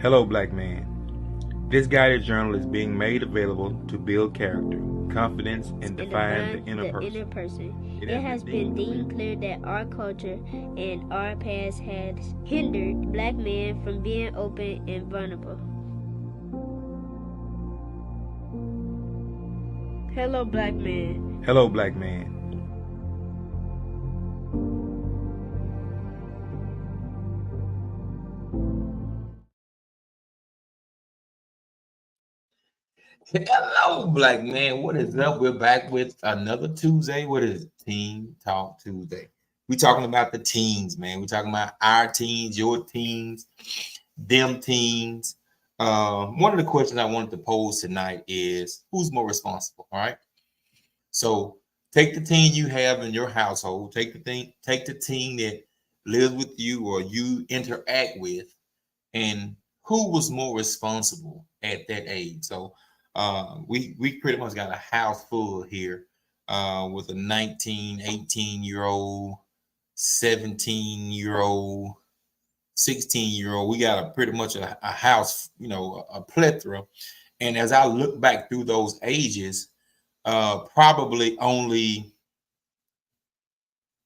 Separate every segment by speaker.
Speaker 1: Hello, black man. This guided journal is being made available to build character, confidence, and define the inner person.
Speaker 2: It has been deemed clear that our culture and our past has hindered black men from being open and vulnerable. Hello, black man.
Speaker 1: Hello, black man.
Speaker 3: Hello, black man. What is up? We're back with another Tuesday. What is it? Teen Talk Tuesday. We're talking about the teens, man. We're talking about our teens, your teens, them teens. One of the questions I wanted to pose tonight is who's more responsible? All right. So take the teen you have in your household, take the teen that lives with you or you interact with, and who was more responsible at that age. So we pretty much got a house full here with a 19, 18-year-old, 17-year-old, 16-year-old. We got pretty much a house, a plethora. And as I look back through those ages, probably only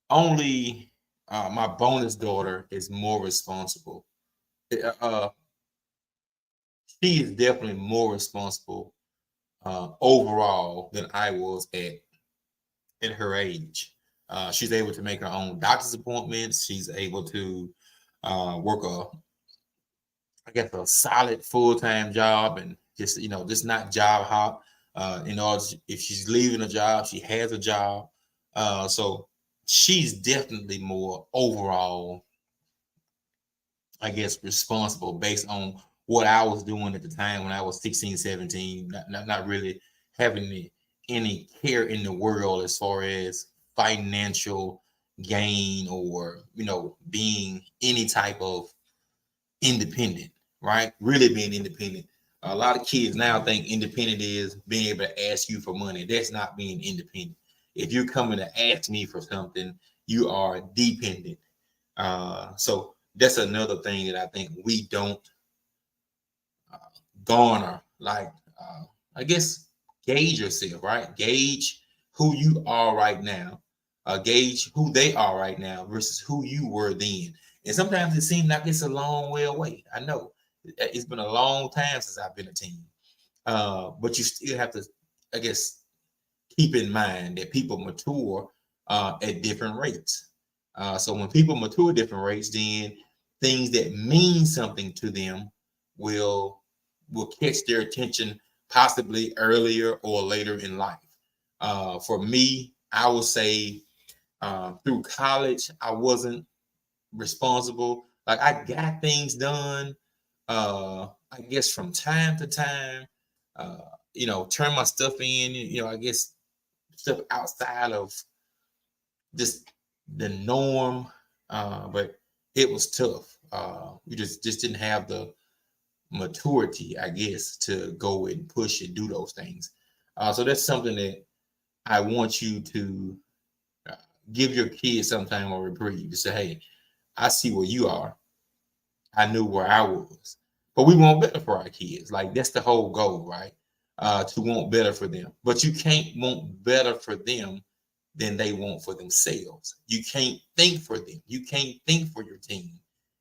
Speaker 3: my bonus daughter is more responsible. She is definitely more responsible overall than I was at her age. She's able to make her own doctor's appointments. She's able to work a solid full-time job and just not job hop. If she's leaving a job, she has a job. So she's definitely more overall, I guess, responsible based on what I was doing at the time when I was 16, 17, not really having any care in the world as far as financial gain or, being any type of independent, right? Really being independent. A lot of kids now think independent is being able to ask you for money. That's not being independent. If you're coming to ask me for something, you are dependent. So that's another thing that I think we don't garner. Like, I guess, gauge yourself, right? Gauge who you are right now. Gauge who they are right now versus who you were then. And sometimes it seems like it's a long way away. I know it's been a long time since I've been a teen. But you still have to, I guess, keep in mind that people mature at different rates. So when people mature at different rates, then things that mean something to them will catch their attention possibly earlier or later in life. For me, I would say through college, I wasn't responsible. Like I got things done, I guess from time to time, turn my stuff in, I guess stuff outside of just the norm. But it was tough. We just didn't have the maturity, I guess, to go and push and do those things. So that's something that I want you to give your kids some time of reprieve to say, hey, I see where you are. I knew where I was. But we want better for our kids. Like that's the whole goal, right? To want better for them. But you can't want better for them than they want for themselves. You can't think for them. You can't think for your team.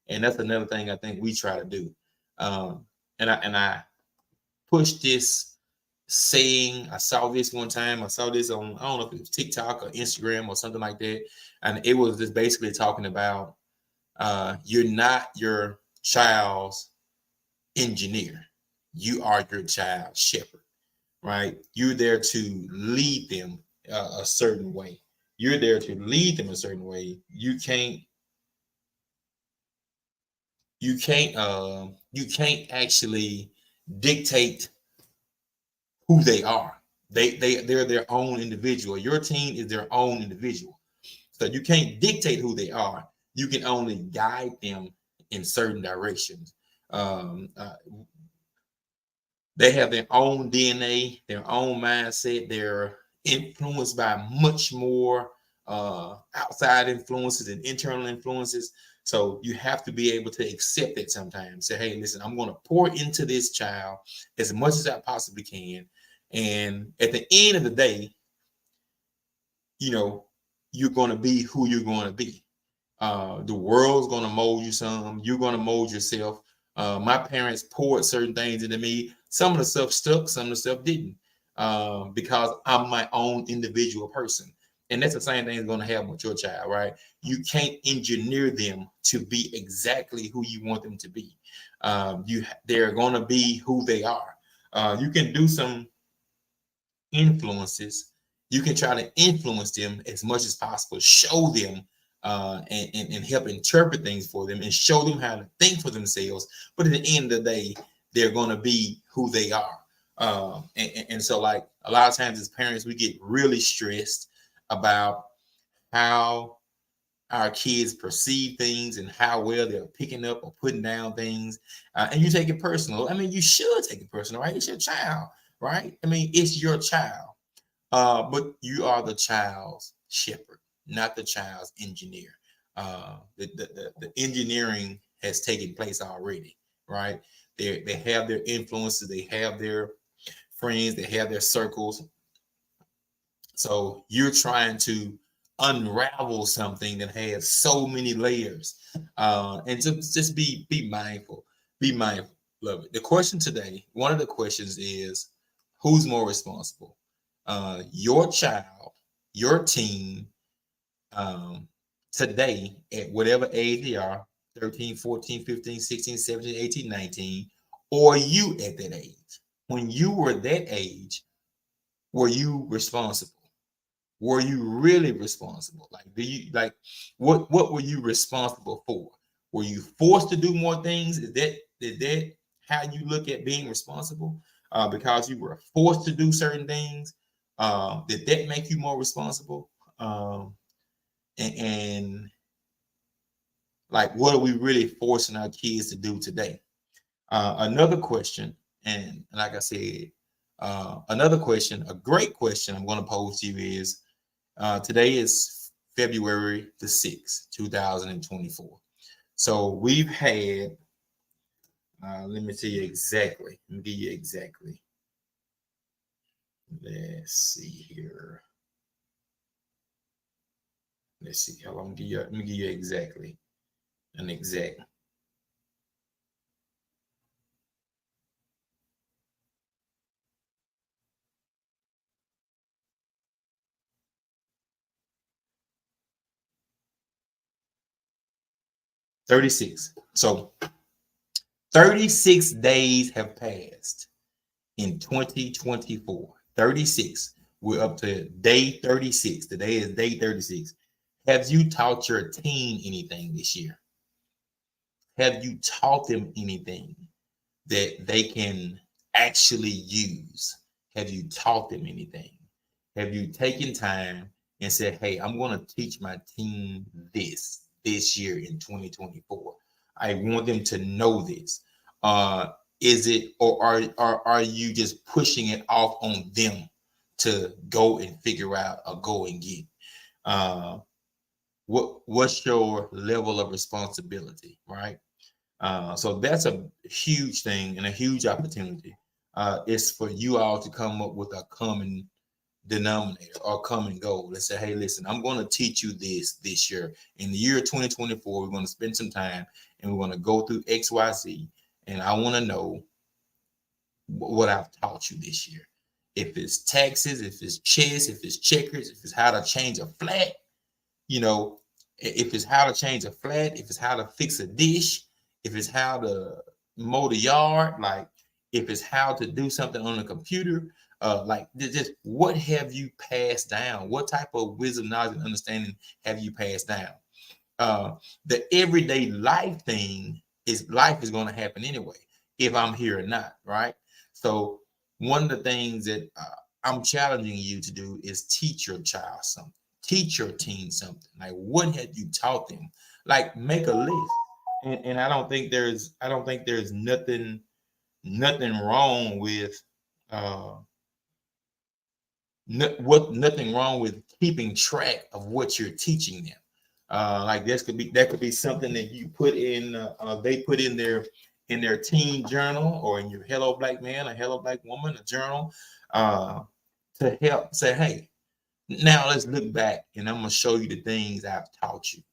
Speaker 3: And that's another thing I think we try to do. And I push this saying. I saw this one time. I saw this on, I don't know if it was TikTok or Instagram or something like that. And it was just basically talking about you're not your child's engineer. You are your child's shepherd, right? You're there to lead them a certain way. You're there to lead them a certain way. You can't actually dictate who they are. They're their own individual. Your team is their own individual. So you can't dictate who they are. You can only guide them in certain directions. Um, uh, they have their own DNA, their own mindset. They're influenced by much more outside influences and internal influences. So you have to be able to accept it sometimes. Say, hey, listen, I'm going to pour into this child as much as I possibly can. And at the end of the day, you know, you're going to be who you're going to be. The world's going to mold you some. You're going to mold yourself. My parents poured certain things into me. Some of the stuff stuck, some of the stuff didn't, because I'm my own individual person. And that's the same thing that's going to happen with your child, right? You can't engineer them to be exactly who you want them to be. They're going to be who they are. You can do some influences. You can try to influence them as much as possible, show them and help interpret things for them and show them how to think for themselves. But at the end of the day, they're going to be who they are. And so, like, a lot of times as parents, we get really stressed about how our kids perceive things and how well they're picking up or putting down things. And you take it personal. I mean, you should take it personal, right? It's your child, right? I mean, it's your child. But you are the child's shepherd, not the child's engineer. The engineering has taken place already, right? They have their influences, they have their friends, they have their circles. So you're trying to unravel something that has so many layers, and just be mindful. Be mindful. Love it. The question today, one of the questions is, who's more responsible? Your child, your teen, today at whatever age they are, 13, 14, 15, 16, 17, 18, 19, or you at that age. When you were that age, were you responsible? Were you really responsible? Like, what were you responsible for? Were you forced to do more things? Is that how you look at being responsible? Because you were forced to do certain things, did that make you more responsible? And like, what are we really forcing our kids to do today? Another question, and like I said, another question, a great question I'm going to pose to you is, today is February the 6th, 2024. So we've had, let me tell you exactly. Let me give you exactly. Let's see here. Let's see how long. Let me give you exactly an exact. $36. So 36 days have passed in 2024. 36. We're up to day 36. Today is day 36. Have you taught your teen anything this year? Have you taught them anything that they can actually use? Have you taught them anything? Have you taken time and said, hey, I'm going to teach my teen this year in 2024. I want them to know this. Is it, or are you just pushing it off on them to go and figure out or go and get? What's your level of responsibility, right? So that's a huge thing and a huge opportunity. It's for you all to come up with a common denominator or common goal. Let's say, hey, listen, I'm going to teach you this year. In the year 2024, we're going to spend some time and we're going to go through XYZ. And I want to know what I've taught you this year. If it's taxes, if it's chess, if it's checkers, if it's how to change a flat, you know, if it's how to change a flat, if it's how to fix a dish, if it's how to mow the yard, like if it's how to do something on a computer, like just what have you passed down? What type of wisdom, knowledge, and understanding have you passed down? The everyday life thing is life is going to happen anyway, if I'm here or not, right? So one of the things that I'm challenging you to do is teach your child something, teach your teen something. Like, what have you taught them? Like, make a list. And I don't think there's nothing wrong with nothing wrong with keeping track of what you're teaching them. Like that could be something that you put in, they put in their teen journal, or in your Hello Black Man or Hello Black Woman a journal, to help say, hey, now let's look back and I'm gonna show you the things I've taught you.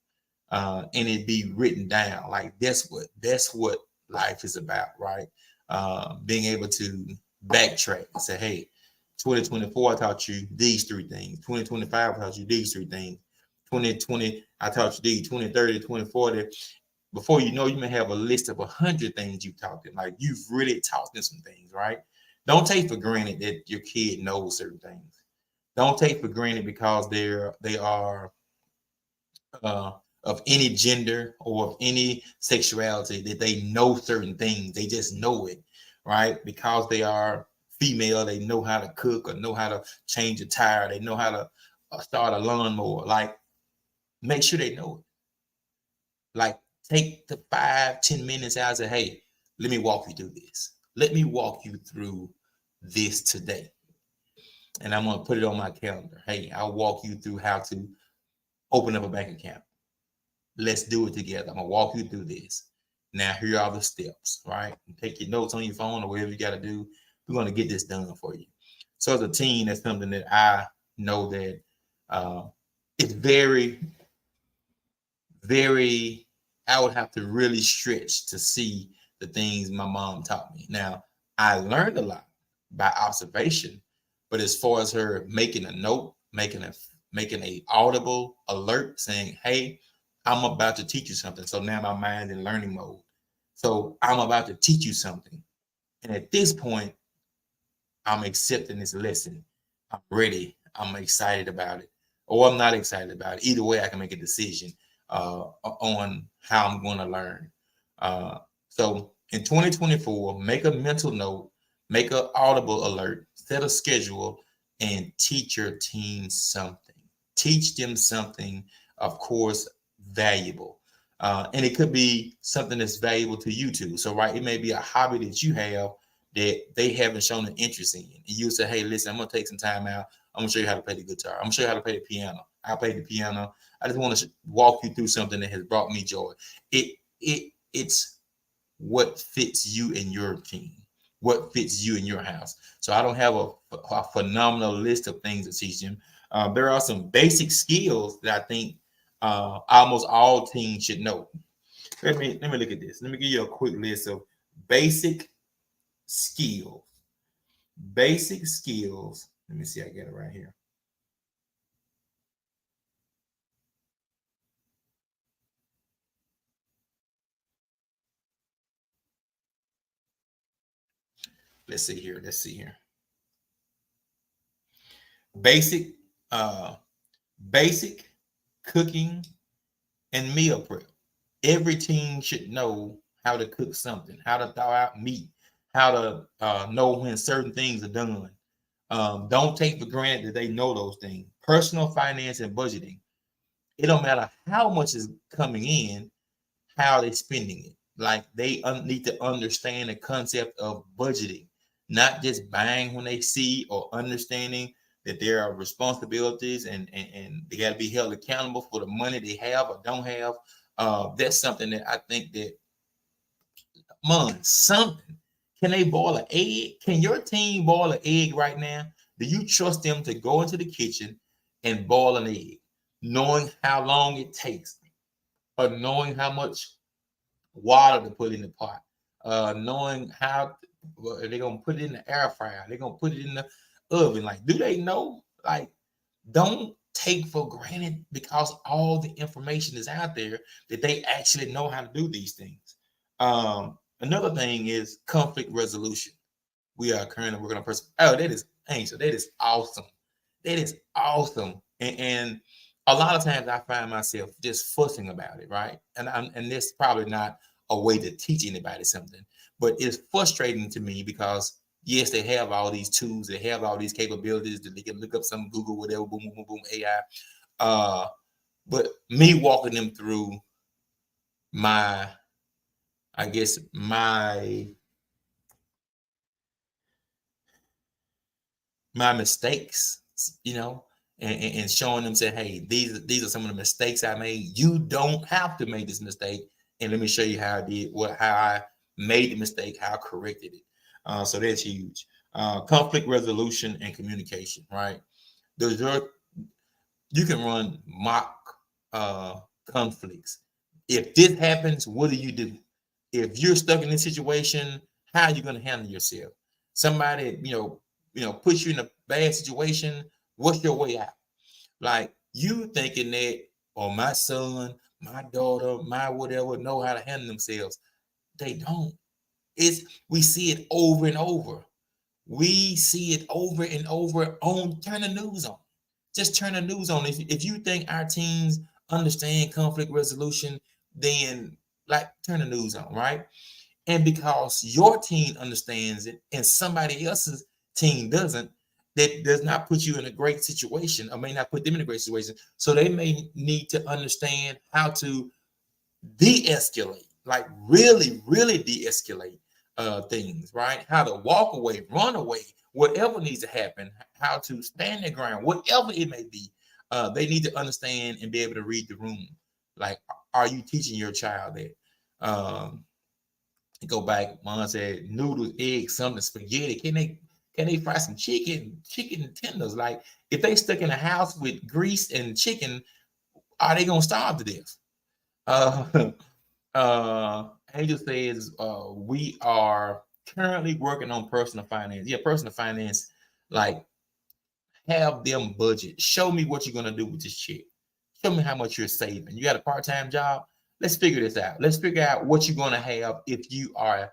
Speaker 3: And it be written down. Like that's what life is about, right? Being able to backtrack and say, hey, 2024 I taught you these three things, 2025 I taught you these three things, 2020 I taught you these, 2030, 2040. Before you know, you may have a list of 100 things you've taught them. Like you've really taught them some things, right? Don't take for granted that your kid knows certain things. Don't take for granted because they are uh, of any gender or of any sexuality that they know certain things. They just know it, right? Because they are female, they know how to cook or know how to change a tire. They know how to start a lawnmower. Like, make sure they know it. Like, take the 5-10 minutes out and say, hey, let me walk you through this. Let me walk you through this today. And I'm going to put it on my calendar. Hey, I'll walk you through how to open up a bank account. Let's do it together. I'm going to walk you through this. Now, here are the steps, right? Take your notes on your phone or whatever you got to do. We're going to get this done for you. So as a teen, that's something that I know that it's very, very, I would have to really stretch to see the things my mom taught me. Now, I learned a lot by observation, but as far as her making a note, making a audible alert saying, hey, I'm about to teach you something. So now my mind's in learning mode. So I'm about to teach you something. And at this point, I'm accepting this lesson. I'm ready. I'm excited about it. Or I'm not excited about it. Either way, I can make a decision on how I'm going to learn. So in 2024, make a mental note, make an audible alert, set a schedule, and teach your team something. Teach them something, of course, valuable. And it could be something that's valuable to you too. So, right, it may be a hobby that you have that they haven't shown an interest in. And you say, hey, listen, I'm going to take some time out. I'm going to show you how to play the guitar. I'm going to show you how to play the piano. I play the piano. I just want to walk you through something that has brought me joy. It's what fits you and your team, what fits you in your house. So I don't have a phenomenal list of things to teach them. There are some basic skills that I think almost all teams should know. Let me look at this. Let me give you a quick list of basic skills. Basic skills. Let me see. I get it right here. Let's see here. Basic cooking and meal prep. Every team should know how to cook something, how to thaw out meat, how to know when certain things are done. Don't take for granted that they know those things. Personal finance and budgeting. It don't matter how much is coming in, how they're spending it. Like they need to understand the concept of budgeting, not just buying when they see, or understanding that there are responsibilities and they got to be held accountable for the money they have or don't have. That's something that I think that, something. Can they boil an egg? Can your team boil an egg right now? Do you trust them to go into the kitchen and boil an egg, knowing how long it takes, or knowing how much water to put in the pot, knowing how they're gonna put it in the air fryer, they're gonna put it in the oven? Like, do they know? Like, don't take for granted, because all the information is out there, that they actually know how to do these things. Another thing is conflict resolution. We are currently working on person. Oh, that is Angel. That is awesome. That is awesome. And a lot of times I find myself just fussing about it, right? And this probably not a way to teach anybody something, but it's frustrating to me because yes, they have all these tools, they have all these capabilities that they can look up some Google, whatever, boom, boom, boom, boom, AI. But me walking them through my mistakes, and showing them, say, hey, these are some of the mistakes I made. You don't have to make this mistake, and let me show you how I made the mistake, how I corrected it. So that's huge. Conflict resolution and communication, right? You can run mock conflicts. If this happens, what do you do? If you're stuck in this situation, how are you going to handle yourself? Somebody, puts you in a bad situation. What's your way out? Like, you thinking that, or my son, my daughter, my whatever know how to handle themselves. They don't. We see it over and over. We see it over and over on. Turn the news on. Just turn the news on. If you think our teens understand conflict resolution, then turn the news on, right? And because your teen understands it and somebody else's teen doesn't, that does not put you in a great situation, or may not put them in a great situation. So they may need to understand how to de-escalate, like really, really de-escalate things, right? How to walk away, run away, whatever needs to happen, how to stand their ground, whatever it may be. They need to understand and be able to read the room. Like, are you teaching your child that? Go back, Mom said noodles, eggs, something, spaghetti. Can they fry some chicken tenders? Like, if they stuck in a house with grease and chicken, are they gonna starve to death? Angel says we are currently working on personal finance. Yeah, personal finance, like, have them budget. Show me what you're gonna do with this check. Show me how much you're saving. You got a part-time job? Let's figure this out. Let's figure out what you're gonna have if you have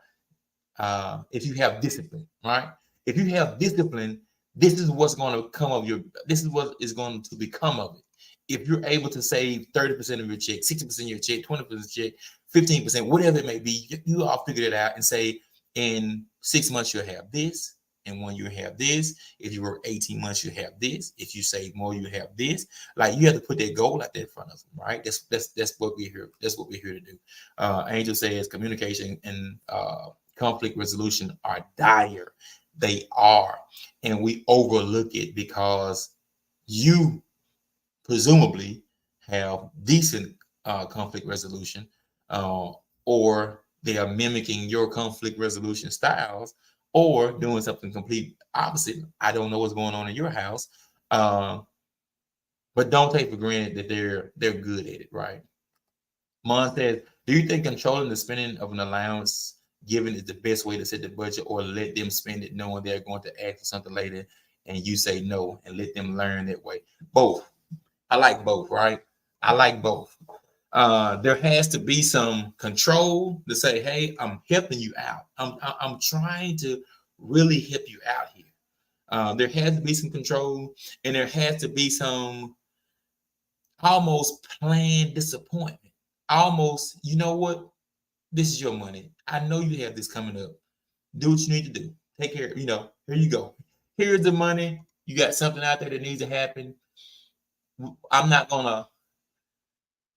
Speaker 3: discipline, right? If you have discipline, this is what's going to come of this is what is going to become of it. If you're able to save 30% of your check, 60% of your check, 20% of your check, 15%, whatever it may be, you all figure it out and say, in 6 months, you'll have this. In 1 year, you have this. If you work 18 months, you have this. If you save more, you have this. Like, you have to put that goal out there in front of them, right? That's what we're here. That's what we're here to do. Angel says communication and conflict resolution are dire. They are, and we overlook it because you presumably have decent conflict resolution, or they are mimicking your conflict resolution styles, or doing something complete opposite. I don't know what's going on in your house, but don't take for granted that they're good at it, right? Mon says, do you think controlling the spending of an allowance given is the best way to set the budget, or let them spend it knowing they're going to ask for something later and you say no and let them learn that way? Both. I like both, right? I like both. There has to be some control to say, hey, I'm helping you out. I'm trying to really help you out here. There has to be some control, and there has to be some almost planned disappointment. Almost, you know what? This is your money. I know you have this coming up. Do what you need to do. Take care. Here you go. Here's the money. You got something out there that needs to happen. I'm not going to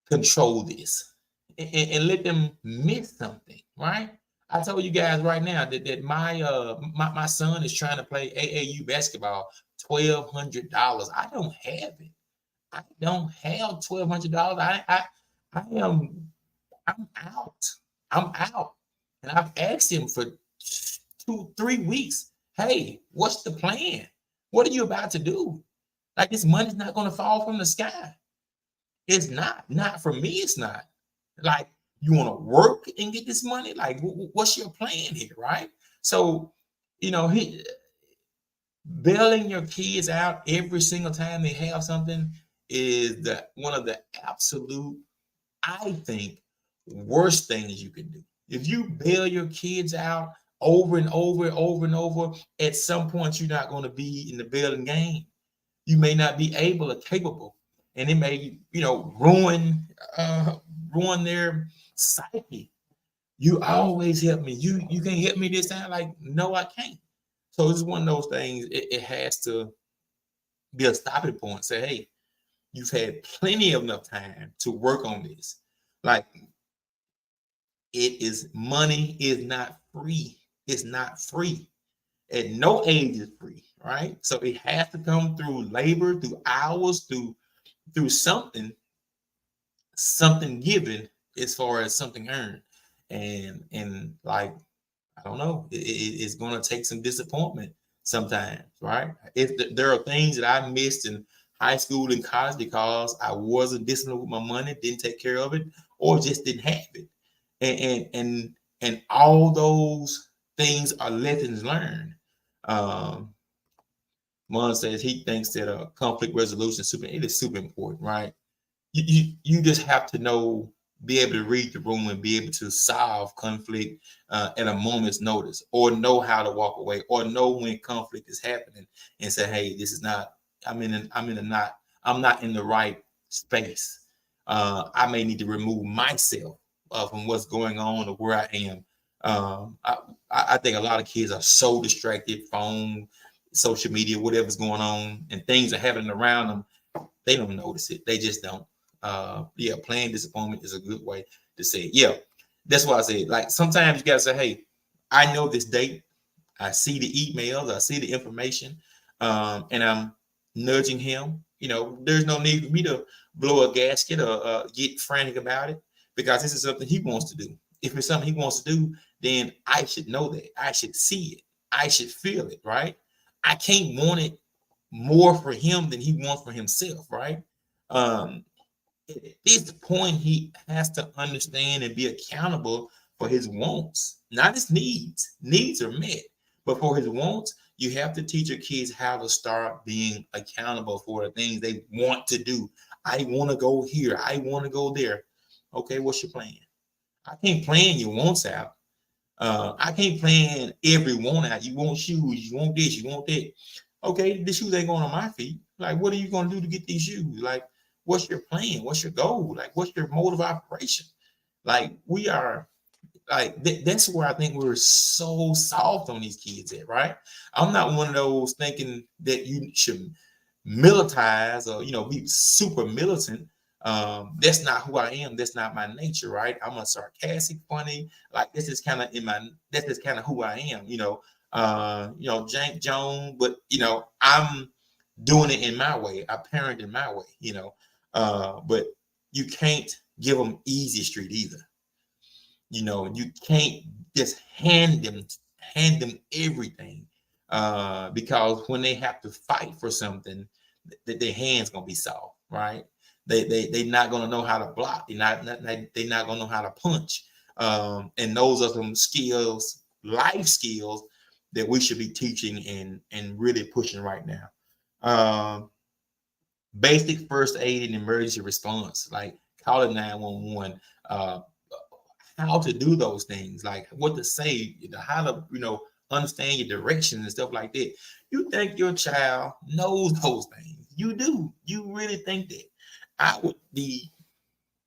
Speaker 3: control this and let them miss something, right? I told you guys right now that my son is trying to play AAU basketball, $1,200. I don't have it. I don't have $1,200. I'm out. I'm out. And I've asked him for 2-3 weeks, hey, what's the plan? What are you about to do? Like, this money's not going to fall from the sky. It's not for me. It's not. Like, you want to work and get this money? Like, what's your plan here, right? So, bailing your kids out every single time they have something is one of the absolute, I think, worst things you can do. If you bail your kids out over and over and over, at some point you're not going to be in the bailing game. You may not be able or capable, and it may, ruin their psyche. You always help me. You can't help me this time. Like, no, I can't. So it's one of those things. It has to be a stopping point. Say, hey, you've had plenty of enough time to work on this. Like, money is not free. It's not free. At no age is free, right? So it has to come through labor, through hours, through something given as far as something earned. And like, I don't know, it's going to take some disappointment sometimes, right? If there are things that I missed in high school and college because I wasn't disciplined with my money, didn't take care of it, or just didn't have it, and all those things are lessons learned. Um, Mon says he thinks that conflict resolution it is super important, right? You just have to know, be able to read the room and be able to solve conflict at a moment's notice, or know how to walk away, or know when conflict is happening and say, hey, this is not, I'm not in the right space. I may need to remove myself from what's going on or where I am. I think a lot of kids are so distracted, phone, social media, whatever's going on, and things are happening around them. They don't notice it. They just don't. Playing disappointment is a good way to say it. Yeah, that's why I say, like, sometimes you gotta say, hey, I know this date. I see the emails, I see the information, and I'm nudging him. There's no need for me to blow a gasket or get frantic about it, because this is something he wants to do. If it's something he wants to do, then I should know that. I should see it. I should feel it, right? I can't want it more for him than he wants for himself, right? At this point, he has to understand and be accountable for his wants, not his needs. Needs are met, but for his wants, you have to teach your kids how to start being accountable for the things they want to do. I want to go here. I want to go there. Okay, what's your plan? I can't plan your wants out. I can't plan every want out. You want shoes, you want this, you want that. Okay, the shoes ain't going on my feet. Like, what are you going to do to get these shoes? Like, what's your plan? What's your goal? Like, what's your mode of operation? Like, we are like that's where I think we're so soft on these kids at, right? I'm not one of those thinking that you should militarize or be super militant. That's not who I am. That's not my nature, right? I'm a sarcastic, funny. Like, this is kind of That's just kind of who I am. Jank Jones, but I'm doing it in my way. I parent in my way. But you can't give them easy street either. You can't just hand them everything, because when they have to fight for something, their hands gonna be soft, right? They're not gonna know how to block. They're not gonna know how to punch. And those are some skills, life skills, that we should be teaching and really pushing right now. Basic first aid and emergency response, like calling 911, how to do those things, like what to say, how to understand your directions and stuff like that. You think your child knows those things? You do? You really think that? I would be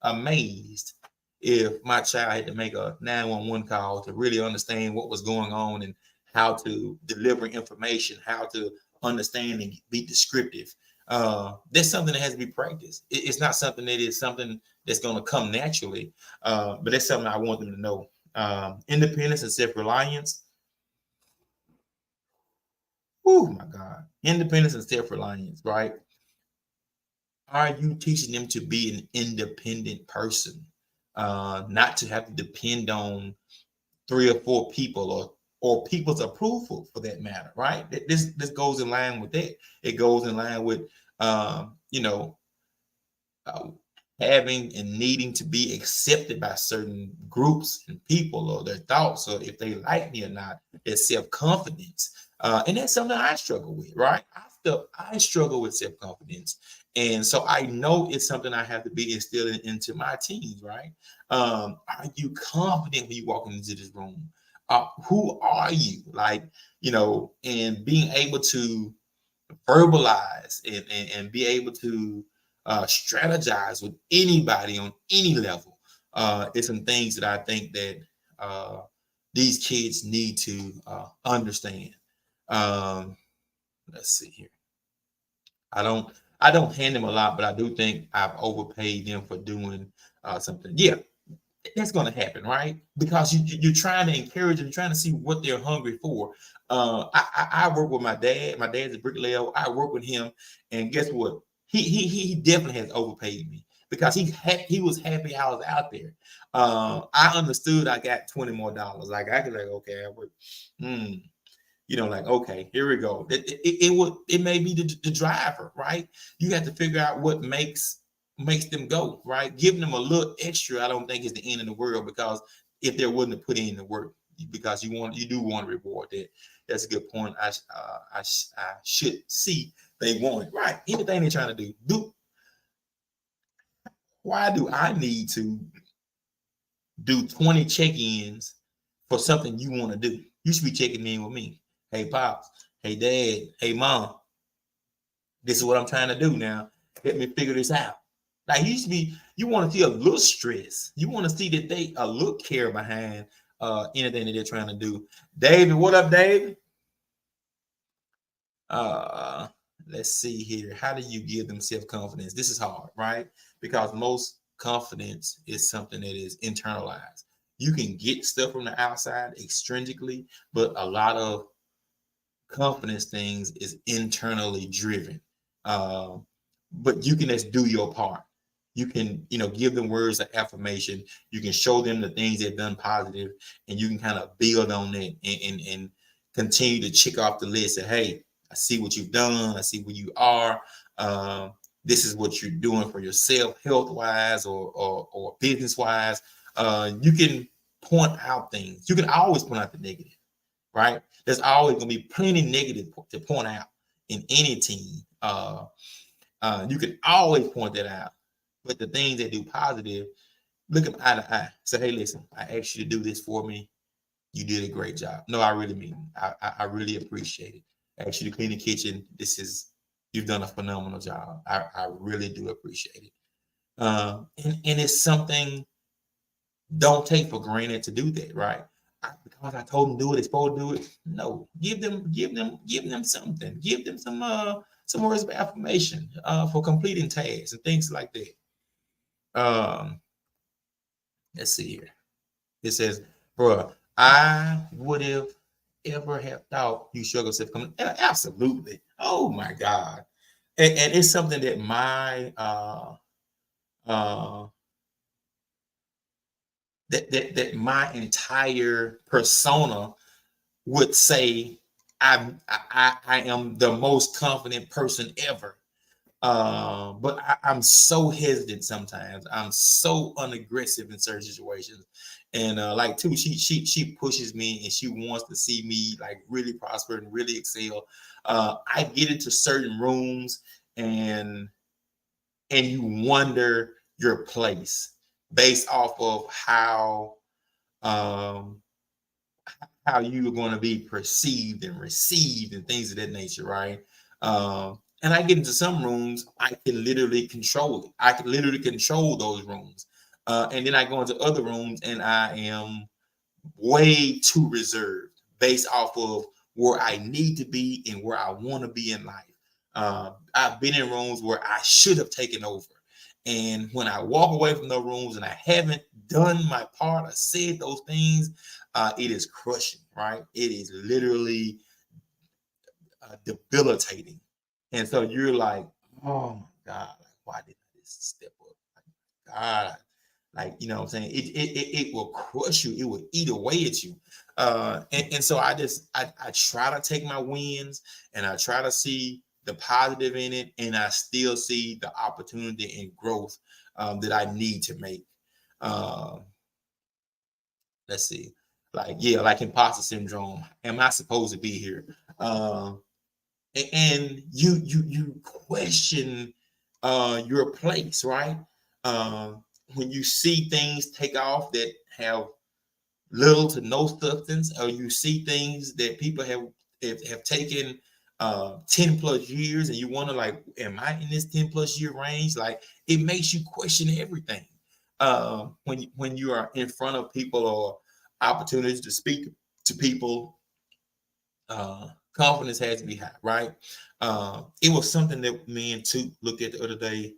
Speaker 3: amazed if my child had to make a 911 call to really understand what was going on and how to deliver information, how to understand and be descriptive. That's something that has to be practiced. It's not something that's going to come naturally, but that's something I want them to know. Independence and self-reliance. Oh my God. Independence and self-reliance, right? Are you teaching them to be an independent person? Not to have to depend on 3 or 4 people or people's approval, for that matter, right? This goes in line with that. It goes in line with having and needing to be accepted by certain groups and people, or their thoughts, or if they like me or not. It's self-confidence, and that's something I struggle with, right? I struggle with self-confidence, and so I know it's something I have to be instilling into my teens, right? Are you confident when you walk into this room? Who are you? Like, and being able to verbalize and be able to strategize with anybody on any level. It's some things that I think that these kids need to understand. Let's see here. I don't hand them a lot, but I do think I've overpaid them for doing something. Yeah, that's going to happen, right? Because you're trying to encourage them, trying to see what they're hungry for. I work with my dad. My dad's a bricklayer. I work with him, and guess what? He definitely has overpaid me because he was happy I was out there. I understood I got $20 more. Like I could like, okay, I work. Like, okay, here we go. It may be the driver, right? You have to figure out what makes them go, right? Giving them a little extra, I don't think is the end of the world, because if they're willing to put in the work, because you do want to reward that. That's a good point. I should see they want it, right? Anything they're trying to do. Why do I need to do 20 check-ins for something you want to do? You should be checking in with me. Hey, Pops. Hey, Dad. Hey, Mom. This is what I'm trying to do now. Let me figure this out. Like, you want to see a little stress. You want to see that they a little care behind anything that they're trying to do. David, what up, David? Let's see here. How do you give them self-confidence? This is hard, right? Because most confidence is something that is internalized. You can get stuff from the outside extrinsically, but a lot of confidence things is internally driven. But you can just do your part. You can, give them words of affirmation. You can show them the things they've done positive, and you can kind of build on it and continue to check off the list. And hey, I see what you've done. I see where you are. This is what you're doing for yourself, health-wise or business-wise. You can point out things. You can always point out the negative, right? There's always going to be plenty negative to point out in any team. You can always point that out. But the things that do positive, look them eye to eye. Say, hey, listen, I asked you to do this for me. You did a great job. No, I really mean it. I really appreciate it. I asked you to clean the kitchen. You've done a phenomenal job. I really do appreciate it. And it's something, don't take for granted to do that, right? Because I told them to do it, they're supposed to do it. No, give them something. Give them some words of affirmation for completing tasks and things like that. Let's see here. It says, bro, I would have ever have thought you struggle self coming. Absolutely. Oh my God. And it's something that my that my entire persona would say I am the most confident person ever. But I'm so hesitant sometimes. I'm so unaggressive in certain situations. And like too, she pushes me and she wants to see me like really prosper and really excel. I get into certain rooms and you wonder your place based off of how you're going to be perceived and received and things of that nature, right? And I get into some rooms, I can literally control it. I can literally control those rooms. And then I go into other rooms and I am way too reserved based off of where I need to be and where I want to be in life. I've been in rooms where I should have taken over. And when I walk away from those rooms and I haven't done my part or said those things, it is crushing, right? It is literally debilitating. And so you're like, oh my God, why did I just step up? God, what I'm saying? It will crush you. It will eat away at you. And so I try to take my wins and I try to see the positive in it. And I still see the opportunity and growth that I need to make. Let's see. Like imposter syndrome. Am I supposed to be here? And you question your place, right? When you see things take off that have little to no substance, or you see things that people have taken 10 plus years, and you wonder, like, am I in this 10 plus year range? Like, it makes you question everything. When you are in front of people or opportunities to speak to people, confidence has to be high, right? It was something that me and Toot looked at the other day.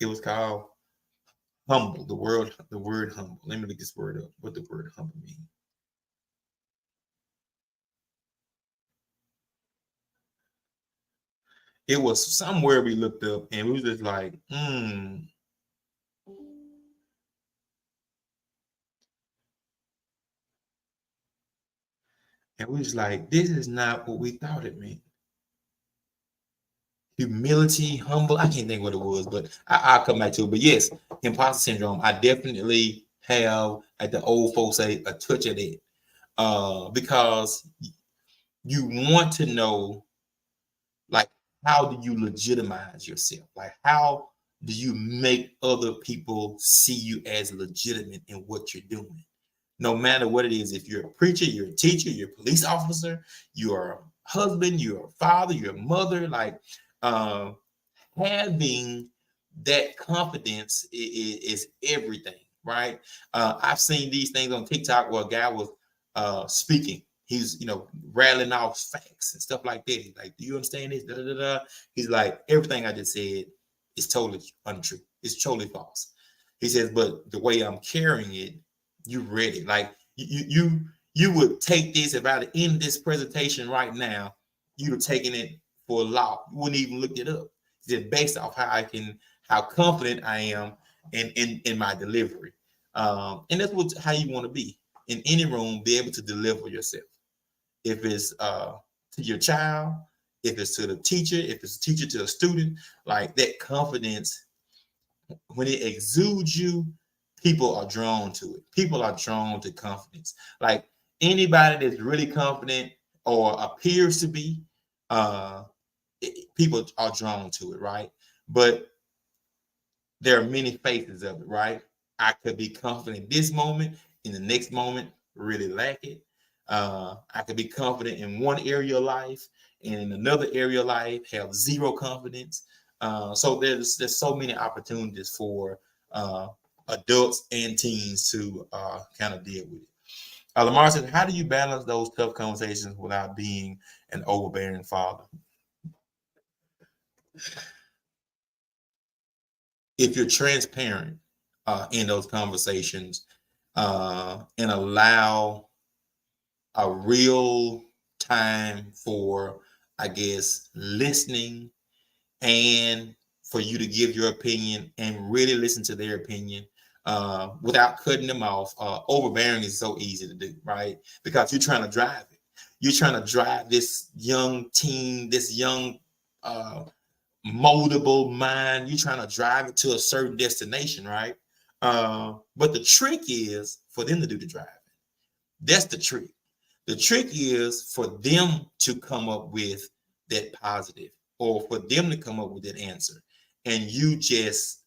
Speaker 3: It was called humble. The word humble. Let me look this word up. What the word humble means. It was somewhere we looked up, and we was just like, And we was like, this is not what we thought it meant. Humility, humble. I can't think what it was, but I'll come back to it. But yes, imposter syndrome. I definitely have, like the old folks say, a touch of it. Because you want to know, like, how do you legitimize yourself? Like, how do you make other people see you as legitimate in what you're doing? No matter what it is, if you're a preacher, you're a teacher, you're a police officer, you're a husband, you're a father, you're a mother, like having that confidence is everything, right? I've seen these things on TikTok where a guy was speaking. He's, rattling off facts and stuff like that. He's like, do you understand this? Da, da, da, da. He's like, everything I just said is totally untrue. It's totally false. He says, but the way I'm carrying it, you read it. Like you would take this, if I end this presentation right now, you'd have taken it for a law. You wouldn't even look it up. Just based off how confident I am in my delivery. And that's how you want to be in any room, be able to deliver yourself. If it's to your child, if it's to the teacher, if it's a teacher to a student, like that confidence, when it exudes you, people are drawn to it. People are drawn to confidence. Like anybody that's really confident or appears to be, people are drawn to it, right? But there are many faces of it, right? I could be confident this moment, in the next moment, really lack it. I could be confident in one area of life, and in another area of life, have zero confidence. So there's so many opportunities for adults and teens to kind of deal with it. Lamar says, how do you balance those tough conversations without being an overbearing father? If you're transparent in those conversations and allow a real time for, I guess, listening and for you to give your opinion and really listen to their opinion without cutting them off. Overbearing is so easy to do, right? Because you're trying to drive it. You're trying to drive this young teen, this young moldable mind. You're trying to drive it to a certain destination, right? But the trick is for them to do the driving. That's the trick. The trick is for them to come up with that positive, or for them to come up with that answer, and you just,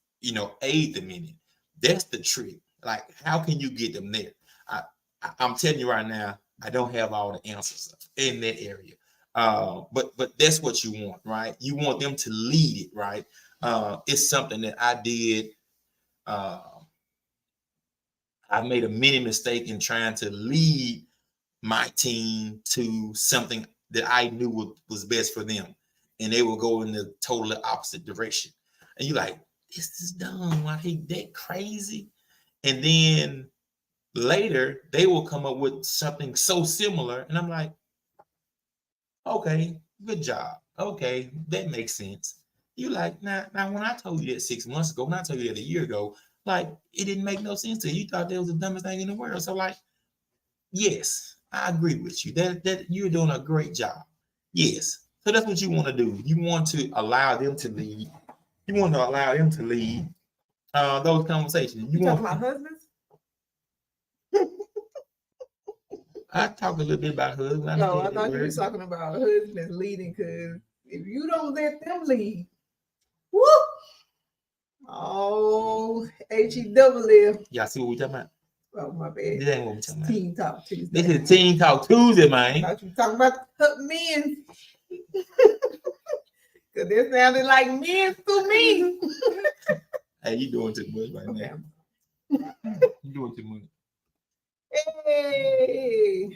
Speaker 3: aid them in it. That's the trick. Like, how can you get them there? I'm telling you right now, I don't have all the answers in that area. But that's what you want, right? You want them to lead it, right? It's something that I did. I made a mini mistake in trying to lead my team to something that I knew was best for them, and they will go in the totally opposite direction. And you're like, this is dumb. Why they that crazy? And then later they will come up with something so similar, and I'm like, okay, good job. Okay, that makes sense. You like, now when I told you that 6 months ago, when I told you that a year ago, like, it didn't make no sense to you. You thought that was the dumbest thing in the world. So like, yes, I agree with you. That you're doing a great job. Yes. So that's what you want to do. You want to allow them to lead. You want to allow them to lead those conversations.
Speaker 4: You talking about husbands?
Speaker 3: I talk a little bit about husbands.
Speaker 4: No, I thought you were talking about husbands leading, because if you don't let them lead, whoop! Oh, H-E-double-F.
Speaker 3: Y'all see what we talking about?
Speaker 4: Oh, my bad.
Speaker 3: This ain't what we talking about.
Speaker 4: Teen Talk Tuesday.
Speaker 3: This is Teen Talk Tuesday, man.
Speaker 4: I thought you were talking about men. Because that sounded like men to me.
Speaker 3: Hey, you doing too much right now. You doing too much.
Speaker 4: Hey,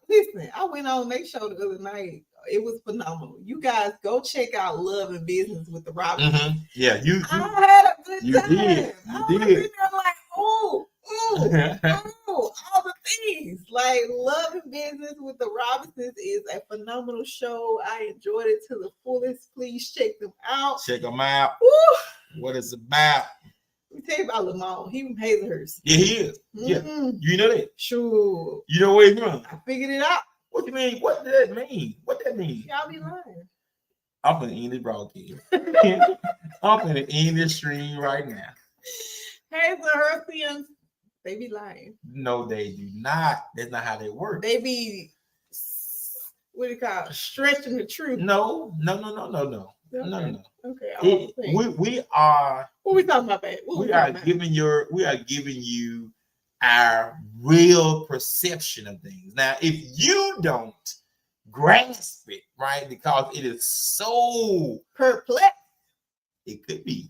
Speaker 4: listen, I went on their show the other night. It was phenomenal. You guys go check out Love and Business with the Robinsons.
Speaker 3: Mm-hmm. Yeah, you
Speaker 4: I had a good
Speaker 3: you
Speaker 4: time.
Speaker 3: did.
Speaker 4: I
Speaker 3: You
Speaker 4: was
Speaker 3: did.
Speaker 4: in there like, oh, all the things. Like Love and Business with the Robinsons is a phenomenal show. I enjoyed it to the fullest. Please check them out.
Speaker 3: Check them out.
Speaker 4: Woo!
Speaker 3: What it's about.
Speaker 4: Let me tell you about Lamont. He from Hazelhurst.
Speaker 3: Yeah, he is. Yeah, you know that.
Speaker 4: Sure.
Speaker 3: You know where he's from.
Speaker 4: I figured it out.
Speaker 3: What you mean? What does that mean? What that mean?
Speaker 4: Y'all be lying.
Speaker 3: I'm gonna end this broadcast. I'm gonna end this stream right now.
Speaker 4: Hazelhurstians, they be lying.
Speaker 3: No, they do not. That's not how they work.
Speaker 4: They be, what do you call it? Stretching the truth.
Speaker 3: No.
Speaker 4: Okay.
Speaker 3: No.
Speaker 4: Okay.
Speaker 3: We are.
Speaker 4: What we talking about, babe?
Speaker 3: We are giving you our real perception of things. Now, if you don't grasp it, right, because it is so
Speaker 4: perplexed,
Speaker 3: it could be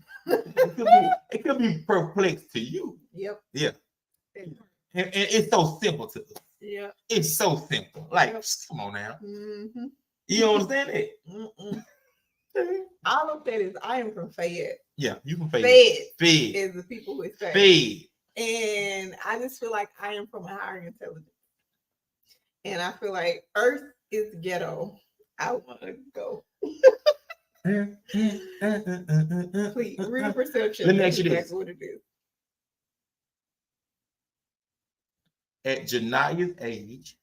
Speaker 3: perplexed to you.
Speaker 4: Yep.
Speaker 3: Yeah. And it's so simple to us.
Speaker 4: Yeah.
Speaker 3: It's so simple. Like,
Speaker 4: Yep.
Speaker 3: come on now.
Speaker 4: Mm-hmm.
Speaker 3: You don't understand it?
Speaker 4: All of that is I am from Fayette.
Speaker 3: Yeah, you can fade.
Speaker 4: Fed
Speaker 3: Fed.
Speaker 4: is the people who is Fed.
Speaker 3: Fed.
Speaker 4: And I just feel like I am from a higher intelligence. And I feel like Earth is ghetto. I want to go. Please, real perception.
Speaker 3: Let me ask you this.
Speaker 4: That's what it is.
Speaker 3: At Jania's age,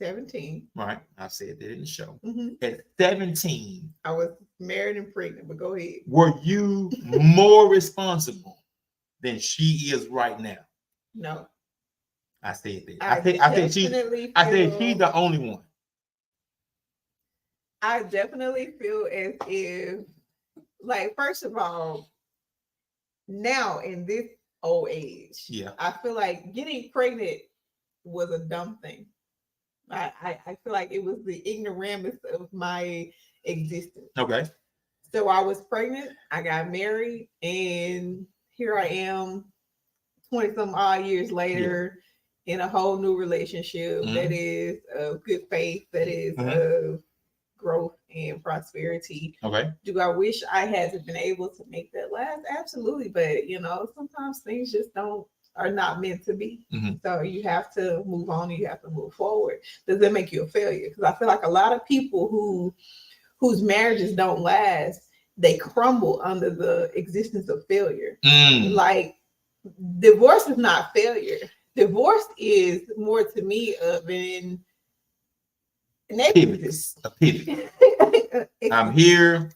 Speaker 4: 17.
Speaker 3: right? I said that in the show.
Speaker 4: Mm-hmm.
Speaker 3: At 17,
Speaker 4: I was married and pregnant, but go ahead.
Speaker 3: were you more responsible than she is right now?
Speaker 4: No.
Speaker 3: I said that.
Speaker 4: I said she's
Speaker 3: the only one.
Speaker 4: I definitely feel as if, like, first of all, now in this old age,
Speaker 3: Yeah.
Speaker 4: I feel like getting pregnant was a dumb thing. I feel like it was the ignoramus of my existence.
Speaker 3: Okay.
Speaker 4: So I was pregnant, I got married, and here I am 20 some odd years later in a whole new relationship that is of good faith, that is of growth and prosperity.
Speaker 3: Okay.
Speaker 4: Do I wish I had been able to make that last? Absolutely. But sometimes things just are not meant to be. So you have to move on, you have to move forward. Does that make you a failure? Because I feel like a lot of people whose marriages don't last, they crumble under the existence of failure. Like, divorce is not failure. Divorce is more to me of an exodus.
Speaker 3: A pivot. I'm here.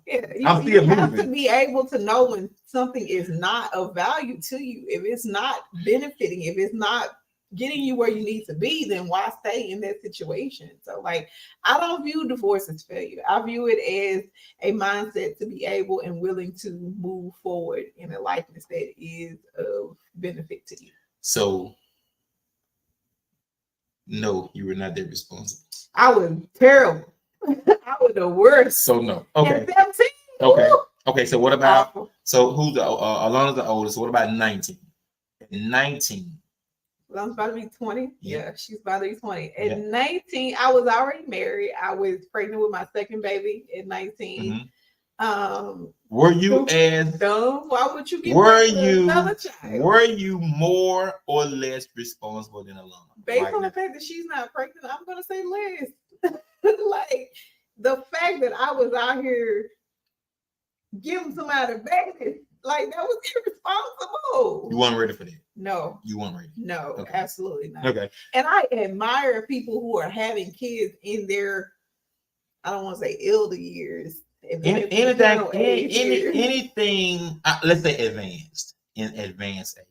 Speaker 4: Yeah,
Speaker 3: I'm
Speaker 4: you
Speaker 3: still
Speaker 4: have
Speaker 3: moving.
Speaker 4: to be able to know when something is not of value to you. If it's not benefiting, if it's not getting you where you need to be, then why stay in that situation? So, like, I don't view divorce as failure. I view it as a mindset to be able and willing to move forward in a likeness that is of benefit to you.
Speaker 3: So, no, you were not that responsible.
Speaker 4: I was terrible. I was the worst.
Speaker 3: So no. Okay.
Speaker 4: At 17,
Speaker 3: Okay.
Speaker 4: woo,
Speaker 3: Okay. So what about?
Speaker 4: awful.
Speaker 3: So who's the Alana's the oldest? So what about 19? 19.
Speaker 4: Well, I'm about to be 20.
Speaker 3: Yeah.
Speaker 4: Yeah, she's about to be 20. At
Speaker 3: Yeah.
Speaker 4: 19, I was already married. I was pregnant with my second baby at 19.
Speaker 3: Were you as?
Speaker 4: Dumb. Why would you get
Speaker 3: Were
Speaker 4: pregnant with
Speaker 3: you?
Speaker 4: another child?
Speaker 3: Were you more or less responsible than Alana?
Speaker 4: Based
Speaker 3: right
Speaker 4: on
Speaker 3: now?
Speaker 4: the fact that she's not pregnant, I'm gonna say less. Like, the fact that I was out here giving somebody a baby, like, that was irresponsible.
Speaker 3: You weren't ready for that.
Speaker 4: No,
Speaker 3: You weren't ready.
Speaker 4: no,
Speaker 3: Okay.
Speaker 4: absolutely not.
Speaker 3: Okay.
Speaker 4: And I admire people who are having kids in their, I don't want to say elder years.
Speaker 3: Anything. Let's say advanced. In advanced age.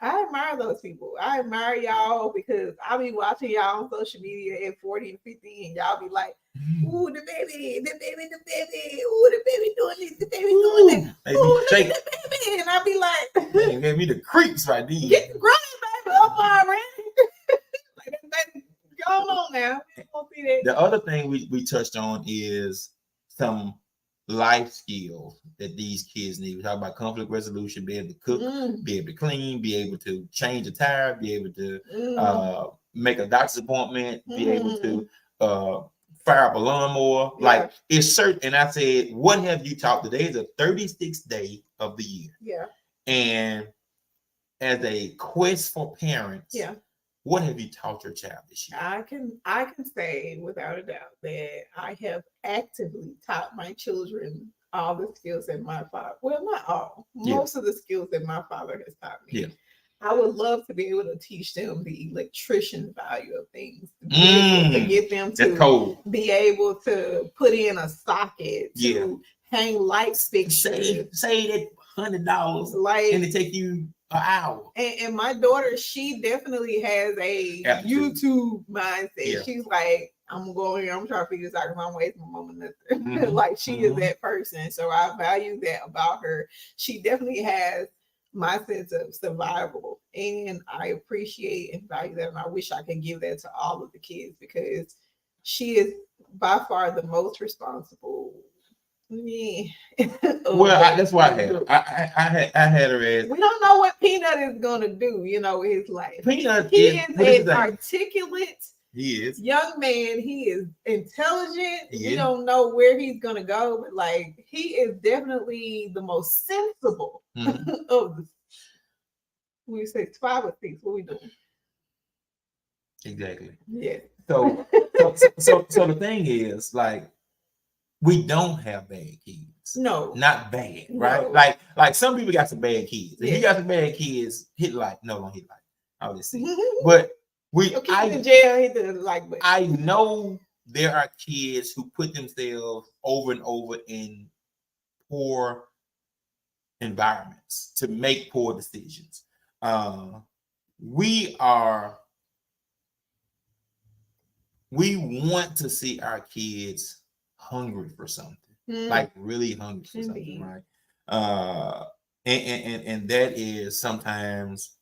Speaker 4: I admire those people. I admire y'all because I be watching y'all on social media at 40 and 50, and y'all be like, ooh, the baby, ooh, the baby doing this, the baby doing that.
Speaker 3: They be
Speaker 4: Ooh, look at
Speaker 3: shaking.
Speaker 4: the baby. And I be like,
Speaker 3: They gave me the creeps right then.
Speaker 4: get the grown baby up already. Like, that's going on now. You won't see that.
Speaker 3: The other thing we touched on is some life skills that these kids need. We talk about conflict resolution, be able to cook, be able to clean, be able to change a tire, be able to make a doctor's appointment, be able to fire up a lawnmower. Like it's certain. And I said, what have you taught? Today is the 36th day of the year.
Speaker 4: Yeah.
Speaker 3: And as a quest for parents,
Speaker 4: yeah,
Speaker 3: what have you taught your child this year?
Speaker 4: I can say without a doubt that I have actively taught my children all the skills that my father, well, not all, most of the skills that my father has taught me.
Speaker 3: Yeah.
Speaker 4: I would love to be able to teach them the electrician value of things, to get them to be able to put in a socket, to hang light fixtures.
Speaker 3: Say that $100,
Speaker 4: like,
Speaker 3: and it take you an hour.
Speaker 4: And my daughter, she definitely has a YouTube mindset. Yeah. She's like, I'm trying to figure this out because I'm waiting for my mama nothing. Mm-hmm. Like she is that person. So I value that about her. She definitely has my sense of survival, and I appreciate and value that. And I wish I could give that to all of the kids because she is by far the most responsible. Yeah.
Speaker 3: Well, that's why I had her as.
Speaker 4: We don't know what Peanut is gonna do, with his life.
Speaker 3: Peanut
Speaker 4: he is an articulate.
Speaker 3: He is
Speaker 4: young man. He is intelligent. We don't know where he's gonna go, but like he is definitely the most sensible of the. We say 5 or 6. What we doing?
Speaker 3: Exactly.
Speaker 4: Yeah.
Speaker 3: So the thing is, like, we don't have bad kids.
Speaker 4: No,
Speaker 3: not bad, right? No. Like some people got some bad kids. If you got some bad kids, hit like don't hit like. I would say, but
Speaker 4: in jail. Hit the like button.
Speaker 3: I know there are kids who put themselves over and over in poor environments to make poor decisions. We want to see our kids hungry for something, like really hungry for something, right? And that is sometimes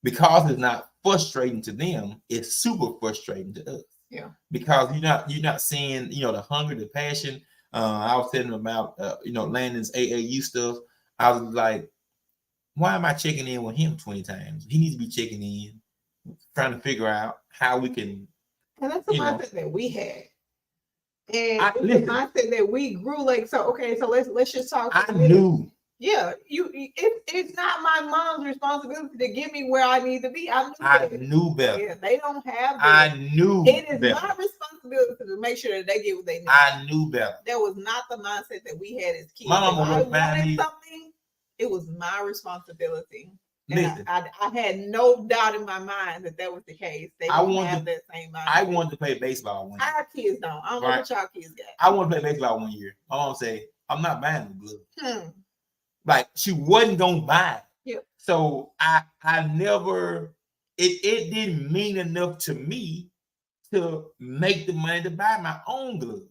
Speaker 3: because it's not frustrating to them, it's super frustrating to us.
Speaker 4: Yeah.
Speaker 3: Because you're not seeing, the hunger, the passion. I was telling them about Landon's AAU stuff. I was like, why am I checking in with him 20 times? He needs to be checking in, trying to figure out how we can.
Speaker 4: And that's the mindset that we had. And the mindset that we grew like, so let's just talk.
Speaker 3: I knew.
Speaker 4: Yeah, it's not my mom's responsibility to get me where I need to be.
Speaker 3: I knew better.
Speaker 4: Yeah, they don't have that.
Speaker 3: I knew
Speaker 4: it is better. My responsibility to make sure that they get what they need.
Speaker 3: I knew better.
Speaker 4: That was not the mindset that we had as kids.
Speaker 3: My mama
Speaker 4: if I wanted something, it was my responsibility. And I had no doubt in my mind that was the case. They didn't have that same mindset.
Speaker 3: I wanted to play baseball one year.
Speaker 4: Our kids don't. I don't know what y'all kids got.
Speaker 3: I wanted to play baseball one year. My mom said, I'm not buying the glove. Like she wasn't gonna buy it.
Speaker 4: Yep.
Speaker 3: So I never it didn't mean enough to me to make the money to buy my own glove.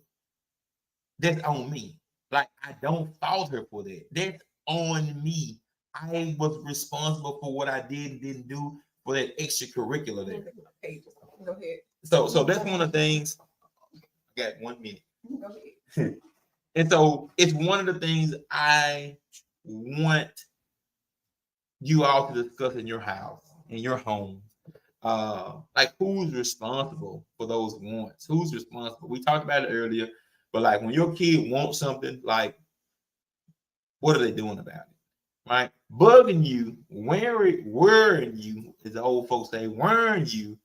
Speaker 3: That's on me. Like I don't fault her for that. That's on me. I was responsible for what I did and didn't do for that extracurricular there.
Speaker 4: Go ahead.
Speaker 3: So that's one of the things. I got 1 minute. Go ahead. And so it's one of the things I want you all to discuss in your house, in your home. Like who's responsible for those wants? Who's responsible? We talked about it earlier, but like when your kid wants something, like what are they doing about it? Right? Bugging you, worrying you, as the old folks say, worrying you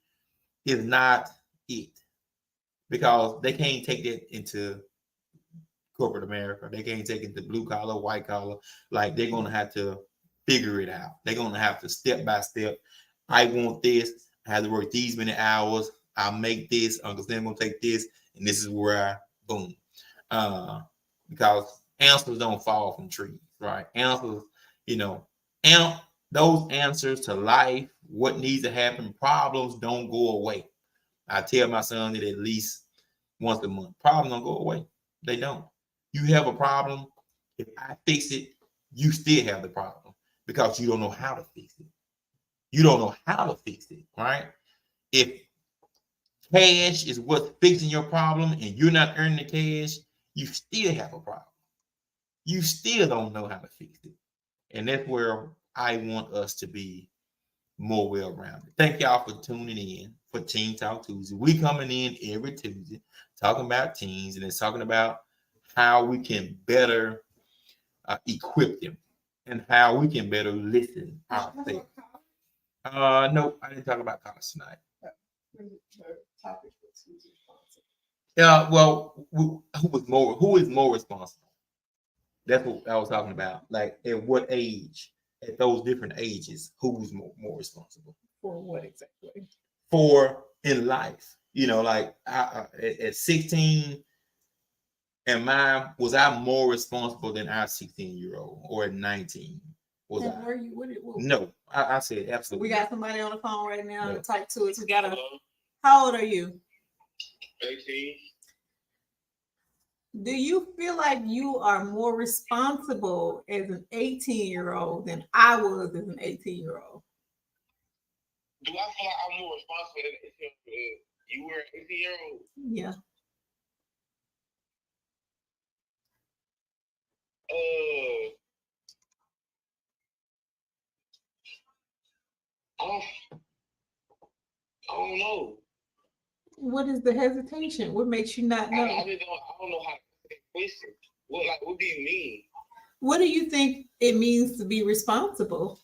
Speaker 3: is not it. Because they can't take that into corporate America. They can't take it to blue collar, white collar. Like they're gonna have to figure it out. They're gonna have to step by step. I want this. I have to work these many hours. I'll make this. Uncle Sam gonna take this, and this is where I boom. Because answers don't fall from trees, right? Answers, those answers to life, what needs to happen, problems don't go away. I tell my son that at least once a month. Problems don't go away. They don't. You have a problem. If I fix it, you still have the problem because you don't know how to fix it. You don't know how to fix it, right? If cash is what's fixing your problem and you're not earning the cash, you still have a problem. You still don't know how to fix it. And that's where I want us to be more well-rounded. Thank y'all for tuning in. for Teen Talk Tuesday. We coming in every Tuesday talking about teens, and it's talking about how we can better equip them and how we can better listen out there. No, I didn't talk about college tonight. Yeah, well, who is more responsible? That's what I was talking about. Like, at what age, at those different ages, who's more responsible?
Speaker 4: For what exactly?
Speaker 3: For in life, like at 16, was I more responsible than our 16-year-old, or at 19? Was I?
Speaker 4: Were you? What?
Speaker 3: No, I said absolutely.
Speaker 4: We got somebody on the phone right now.
Speaker 3: No.
Speaker 4: Type to us. We got a. How old are you?
Speaker 5: 18.
Speaker 4: Do you feel like you are more responsible as an 18-year-old than I was as an 18-year-old?
Speaker 5: Do I feel like I'm more responsible than you were an 18-year-old?
Speaker 4: Yeah.
Speaker 5: I don't know.
Speaker 4: What is the hesitation? What makes you not know?
Speaker 5: I don't know how to question. What do you mean?
Speaker 4: What do you think it means to be responsible?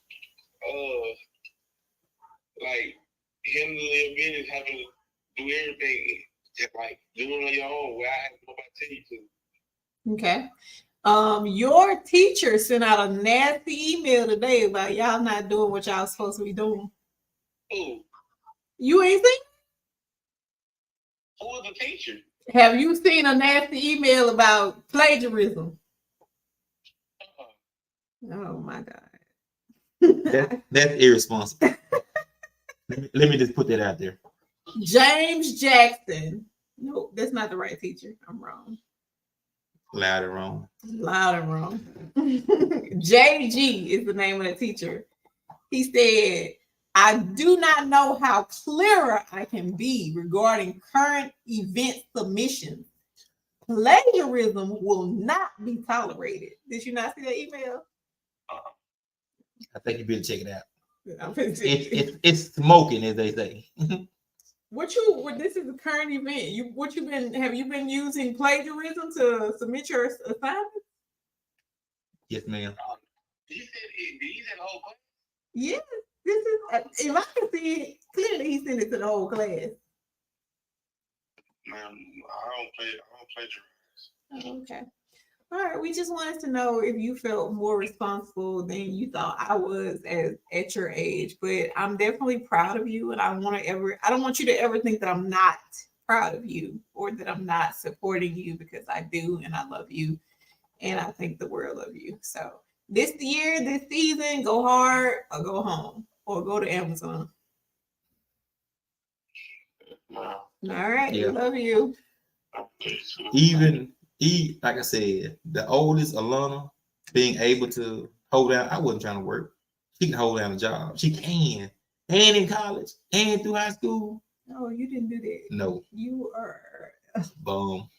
Speaker 5: Like handling your business, having to do everything, just like doing it on your own, where I have nobody tell you to.
Speaker 4: Okay. Your teacher sent out a nasty email today about y'all not doing what y'all supposed to be doing.
Speaker 5: Who?
Speaker 4: You ain't seen?
Speaker 5: Who was the teacher?
Speaker 4: Have you seen a nasty email about plagiarism? Oh my God.
Speaker 3: That's irresponsible. let me just put that out there.
Speaker 4: James Jackson. No, that's not the right teacher. I'm wrong.
Speaker 3: Loud and wrong.
Speaker 4: Loud and wrong. JG is the name of the teacher. He said, I do not know how clearer I can be regarding current event submissions. Plagiarism will not be tolerated. Did you not see that email?
Speaker 3: I think you better check it out.
Speaker 4: It's
Speaker 3: smoking, as they say.
Speaker 4: This is a current event. Have you been using plagiarism to submit your assignments?
Speaker 3: Yes, ma'am.
Speaker 5: Did you say the whole class?
Speaker 4: Yes. This is, if I can see it clearly, he sent it to the whole class.
Speaker 5: Man, I don't plagiarize.
Speaker 4: Okay. All right. We just wanted to know if you felt more responsible than you thought I was at your age. But I'm definitely proud of you, and I don't want you to ever think that I'm not proud of you or that I'm not supporting you, because I do, and I love you, and I think the world of you. So this year, this season, go hard or go home or go to Amazon.
Speaker 5: Wow.
Speaker 4: All right.
Speaker 3: Yeah.
Speaker 4: Love you.
Speaker 3: Like I said, the oldest, Alana, being able to hold down, I wasn't trying to work. She can hold down a job. She can. And in college and through high school.
Speaker 4: No, you didn't do that.
Speaker 3: No.
Speaker 4: You are.
Speaker 3: Bum.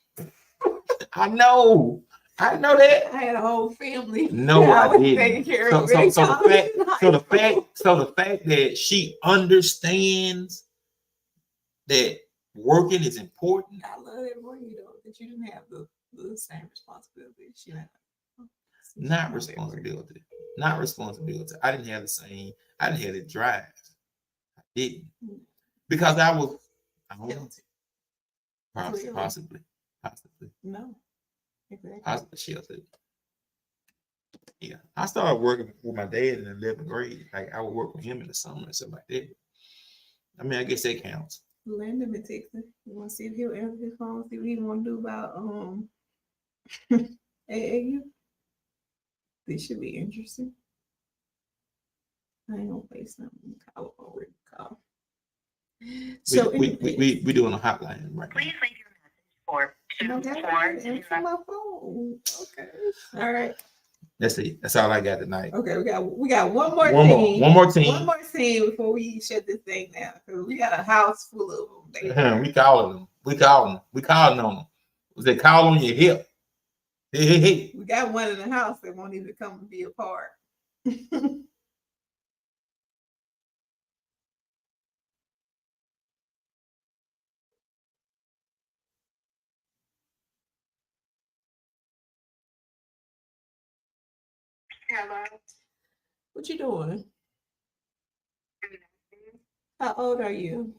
Speaker 3: I know that.
Speaker 4: I had a whole family.
Speaker 3: No, I didn't.
Speaker 4: Taking care
Speaker 3: So
Speaker 4: of
Speaker 3: the fact that she understands that working is important.
Speaker 4: I love that for you, though, that you didn't have the same responsibility.
Speaker 3: Not responsibility. I didn't have the drive. I didn't. Because I don't know. Possibly.
Speaker 4: No. Exactly.
Speaker 3: Possibly. Yeah. I started working with my dad in 11th grade. Like, I would work with him in the summer and stuff like that. I mean, I guess that counts.
Speaker 4: Landon been texting. You want to see if he'll answer his phone, see what he want to do about AAU. This should be interesting. I ain't gonna play something. Call. So
Speaker 3: we doing a hotline right now.
Speaker 6: Please leave your message for 242.
Speaker 4: Answer my phone. Okay. All right.
Speaker 3: That's it. That's all I got tonight.
Speaker 4: Okay, we got one more
Speaker 3: team. One more team.
Speaker 4: One more team before we shut this thing down, because we got a house full of them.
Speaker 3: We calling them. We calling on them. They call on your hip. Hey.
Speaker 4: We got one in the house that won't even come and be a part.
Speaker 6: Hello.
Speaker 4: What you doing? How old are you?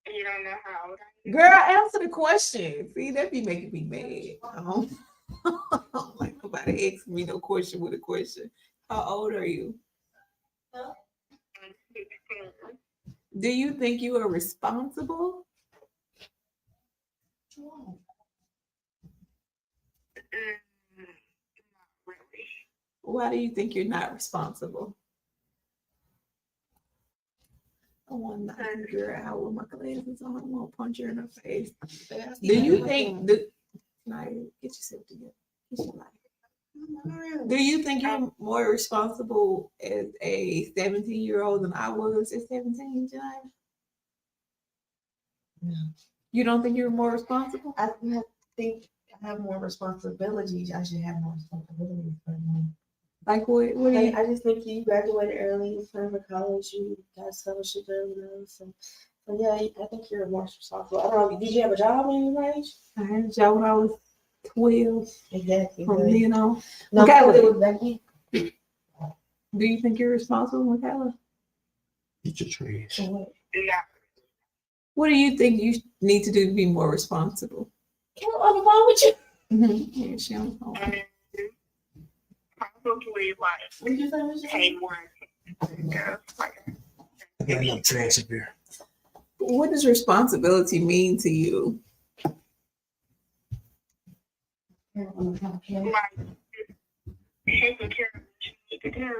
Speaker 6: You don't know how old I am?
Speaker 4: Girl, answer the question. See, that be making me mad. I don't like nobody asking me no question with a question. How old are you?
Speaker 6: I'm 16.
Speaker 4: Do you think you are responsible?
Speaker 6: Not really.
Speaker 4: Why do you think you're not responsible? I want to knock this girl out with my glasses on. I'm gonna punch her in her face. Do you think get yourself together? Get your life. Do you think you're more responsible as a 17-year-old than I was at 17, Janaya?
Speaker 7: No.
Speaker 4: You don't think you're more responsible?
Speaker 7: I think I have more responsibilities. I should have more responsibilities. But
Speaker 4: Like what? What do you?
Speaker 7: I just think you graduated early, you started for college, you got a scholarship early. So yeah, I think you're more responsible. I don't know. Did you have a job when you were my age?
Speaker 4: I had a job when I was 12.
Speaker 7: Exactly.
Speaker 4: From then on.
Speaker 7: No,
Speaker 4: Michaela,
Speaker 7: it was back then.
Speaker 4: do you think you're responsible, Michaela?
Speaker 3: Eat your trash.
Speaker 7: So what?
Speaker 6: Yeah.
Speaker 4: What do you think you need to do to be more responsible?
Speaker 7: Can I on the phone with you?
Speaker 4: Yeah, she on the phone.
Speaker 6: Probably like
Speaker 7: What did you say, Michelle?
Speaker 6: pay more attention to like
Speaker 3: I got enough trash up here.
Speaker 4: What does responsibility mean to you?
Speaker 6: like taking care of what you need to do.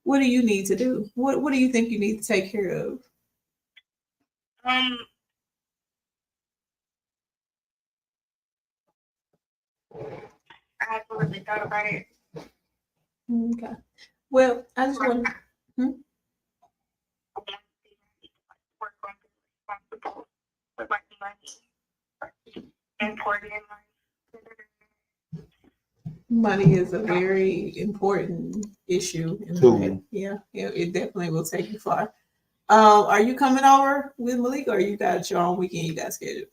Speaker 4: What do you need to do? What do you think you need to take care of?
Speaker 6: I haven't really thought about it.
Speaker 4: Okay. Well, I just want.
Speaker 6: I want to be work on being responsible with like money. Important in life.
Speaker 4: Money is a very important issue in
Speaker 3: Tool.
Speaker 4: life. Yeah, it definitely will take you far. Are you coming over with Malik, or you got your own weekend you got scheduled?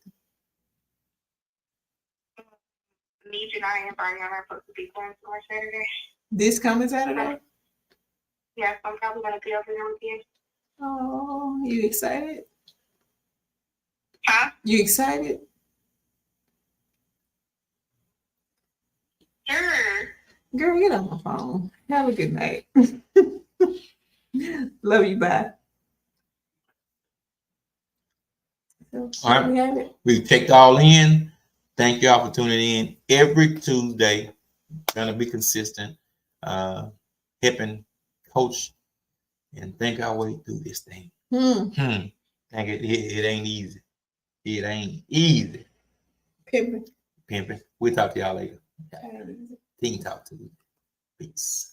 Speaker 6: Me, Janai, and Brian are supposed to be going to our Saturday.
Speaker 4: This coming Saturday?
Speaker 6: Yes, I'm probably gonna be over there with you.
Speaker 4: Oh, you excited?
Speaker 6: Huh?
Speaker 4: You excited?
Speaker 6: Sure.
Speaker 4: Girl, get on my phone. Have a good night. Love you. Bye. So,
Speaker 3: All right.
Speaker 4: we have it.
Speaker 3: We've checked all in. Thank y'all for tuning in every Tuesday. Gonna be consistent, helping coach and think our way through this thing. Think it ain't easy. It ain't easy.
Speaker 4: Pimpin'.
Speaker 3: Pimping. We'll talk to y'all later.
Speaker 4: Okay.
Speaker 3: Team talk to you. Peace.